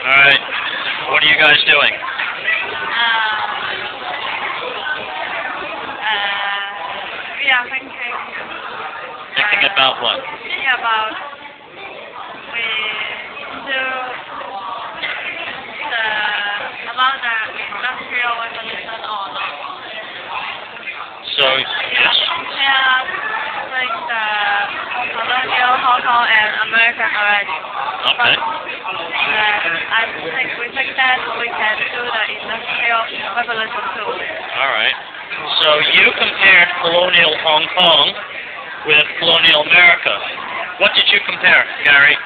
Alright. What are you guys doing? We are thinking. Thinking about what? Thinking about we do about the industrial revolution or not. So, yes. Yeah, like the colonial Hong Kong and American already. Okay. We think that we can do the industrial revolution too. Alright. So you compared colonial Hong Kong with colonial America. What did you compare, Gary?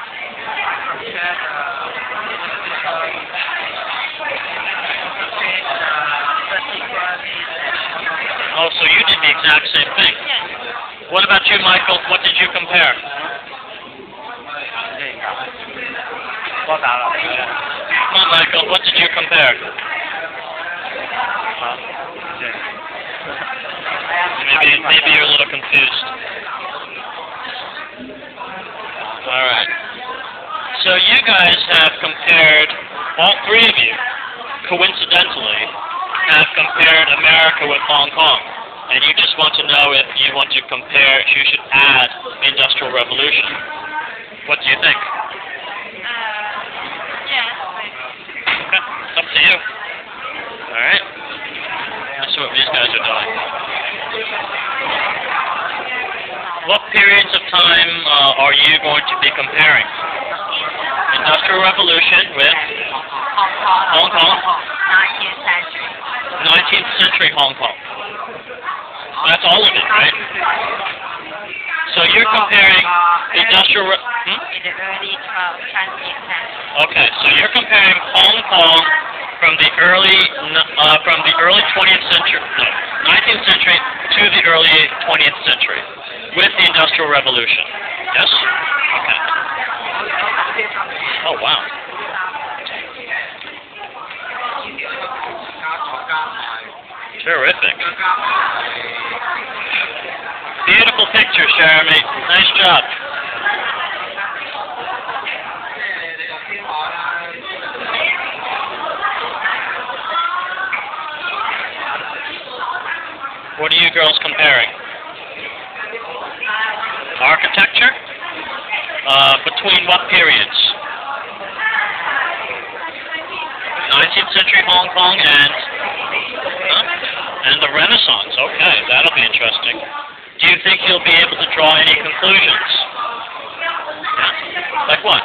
Oh, so you did the exact same thing. Yes. What about you, Michael? What did you compare? Come on, Michael. What did you compare? Maybe you're a little confused. Alright. So you guys have compared, all three of you, coincidentally, have compared America with Hong Kong. And you just want to know if you want to compare, if you should add the Industrial Revolution. What do you think? Yes. Okay, it's up to you. Alright. That's what these guys are doing. What periods of time are you going to be comparing? Industrial Revolution with Hong Kong? 19th century. 19th century Hong Kong. That's all of it, right? So you're comparing industrial... In the early 20th century. Okay, so you're comparing Hong Kong from the early 20th century, no, 19th century to the early 20th century with the Industrial Revolution. Yes? Okay. Oh, wow. Terrific. Beautiful picture, Jeremy. Nice job. What are you girls comparing? Architecture? Between what periods? 19th century Hong Kong and the Renaissance. Okay, that'll be interesting. Do you think you'll be able to draw any conclusions? Yeah? Like what?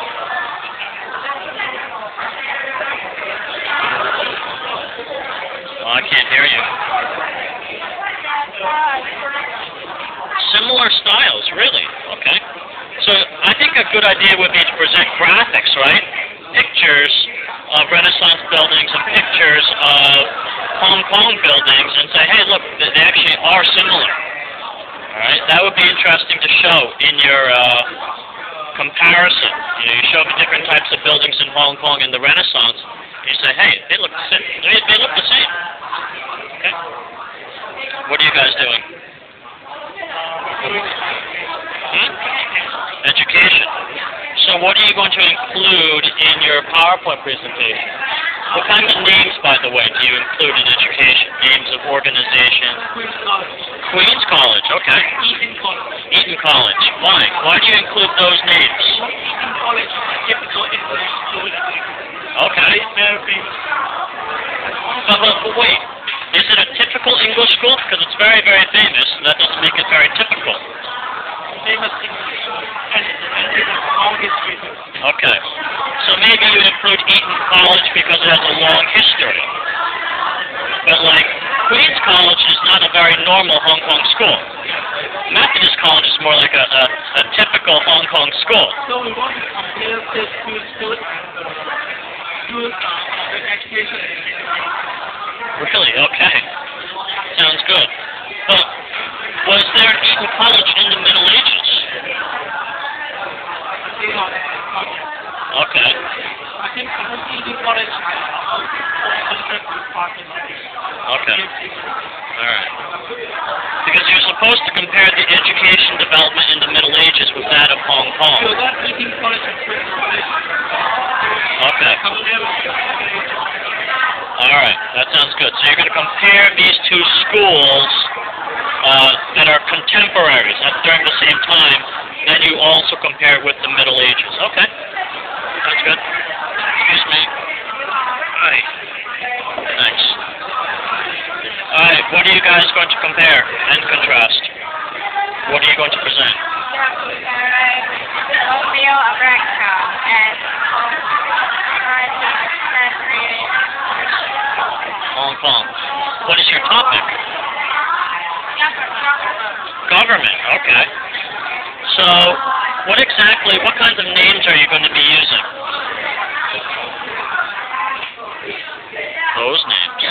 Oh, I can't hear you. Similar styles, really? Okay. So I think a good idea would be to present graphics, right? Pictures of Renaissance buildings and pictures of Hong Kong buildings and say, hey, look, they actually are similar. Alright, that would be interesting to show in your comparison. You know, you show the different types of buildings in Hong Kong and the Renaissance, and you say, hey, they look the same. Okay? What are you guys doing? Education. So what are you going to include in your PowerPoint presentation? What kinds of names, by the way, do you include in education? Names of organizations? Queen's College, okay. Eton College. Why? Why do you include those names? Eton College is a typical English school. Okay. But wait, is it a typical English school? Because it's very, very famous, and that doesn't make it very typical. Famous English school, and it has a long history. Okay. So maybe you include Eton College because it has a long history. But like, Queen's College is not a very normal Hong Kong school. Methodist College is more like a typical Hong Kong school. So we want to compare this to the education. Really? Okay. Sounds good. But was there an Eton College in the Middle Ages? Okay. I think Eton College has Okay. Alright. Because you're supposed to compare the education development in the Middle Ages with that of Hong Kong. So that Eton College is Okay. Alright, that sounds good. So you're going to compare these two schools that are contemporaries, that's during the same time, then you also compare it with the Middle Ages. Okay. That's good. Excuse me. Alright. Thanks. Alright, what are you guys going to compare and contrast? What are you going to present? Colonial America and Hong Kong. What is your topic? Government, okay. So, what kinds of names are you going to be using? Those names.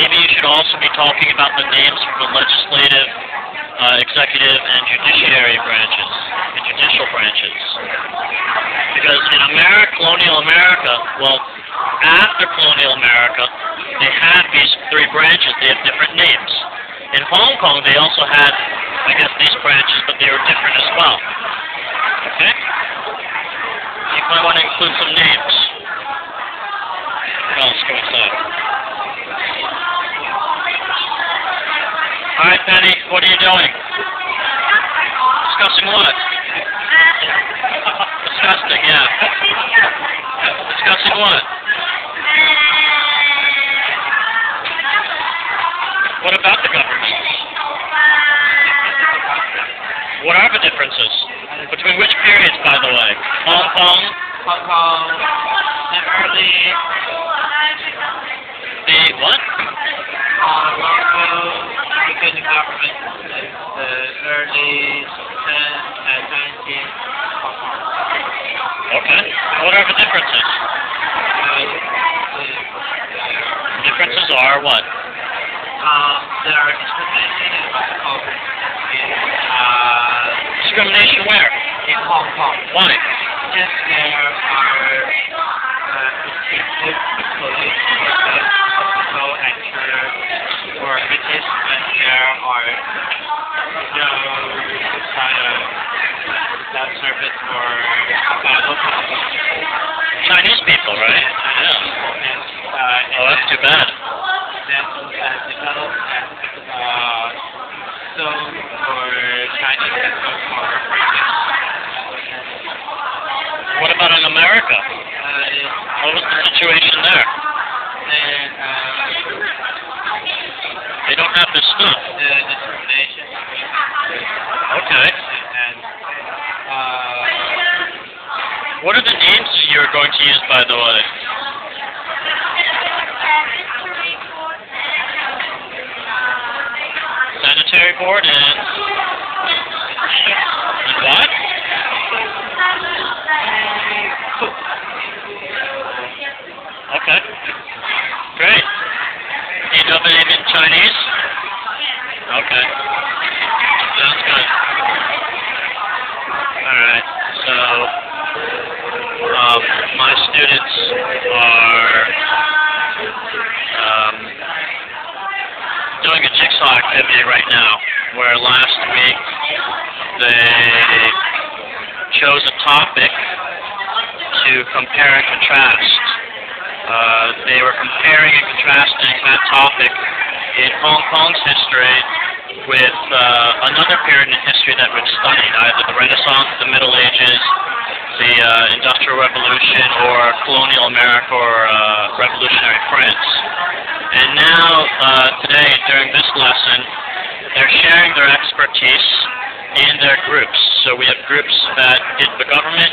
Maybe you should also be talking about the names for the legislative, executive, and judiciary branches, the judicial branches. Because in Colonial America, well, after Colonial America, they had these three branches. They have different names. In Hong Kong, they also had, I guess, these branches, but they were different as well. Okay? You might want to include some names. What else can we say? Alright, Penny, what are you doing? Discussing what? Disgusting, yeah. Discussing what? What about the government? What are the differences? Between which periods, by the way? Hong Kong, the early... the what? local independent government, the early 20th. Okay. What are the differences? Differences are what? There are discrimination in what's called Discrimination where? in Hong Kong. Why? Just there are distinctive police go enter or British, but there are no kind of that service for local Chinese people, right? Yeah. Oh, that's too bad. That developed as so for Chinese people for What about in America? What was the situation there? They don't have this stuff. The discrimination. Okay. And what are the names you're going to use, by the way? Sanitary board and what? Okay. Great. Do you know the name in Chinese? Okay. Sounds good. Alright, so my students are doing a jigsaw activity right now, where last week they chose a topic to compare and contrast. They were comparing and contrasting that topic in Hong Kong's history with another period in history that we've studied, either the Renaissance, the Middle Ages, the Industrial Revolution, or Colonial America, or Revolutionary France. And now, today, during this lesson, they're sharing their expertise in their groups. So we have groups that did the government,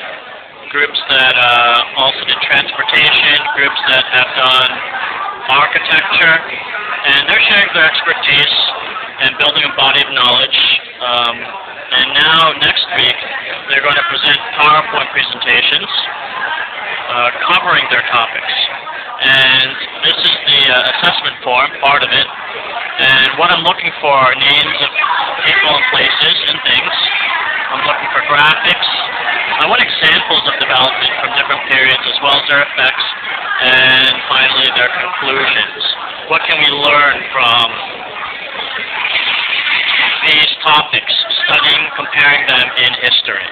groups that also did transportation, groups that have done architecture, and they're sharing their expertise and building a body of knowledge. And now, next week, they're going to present PowerPoint presentations covering their topics. And this is the assessment form, part of it. And what I'm looking for are names of people and places and things. I'm looking for graphics. I want examples of development from different periods, as well as their effects, and finally their conclusions. What can we learn from these topics, studying, comparing them in history?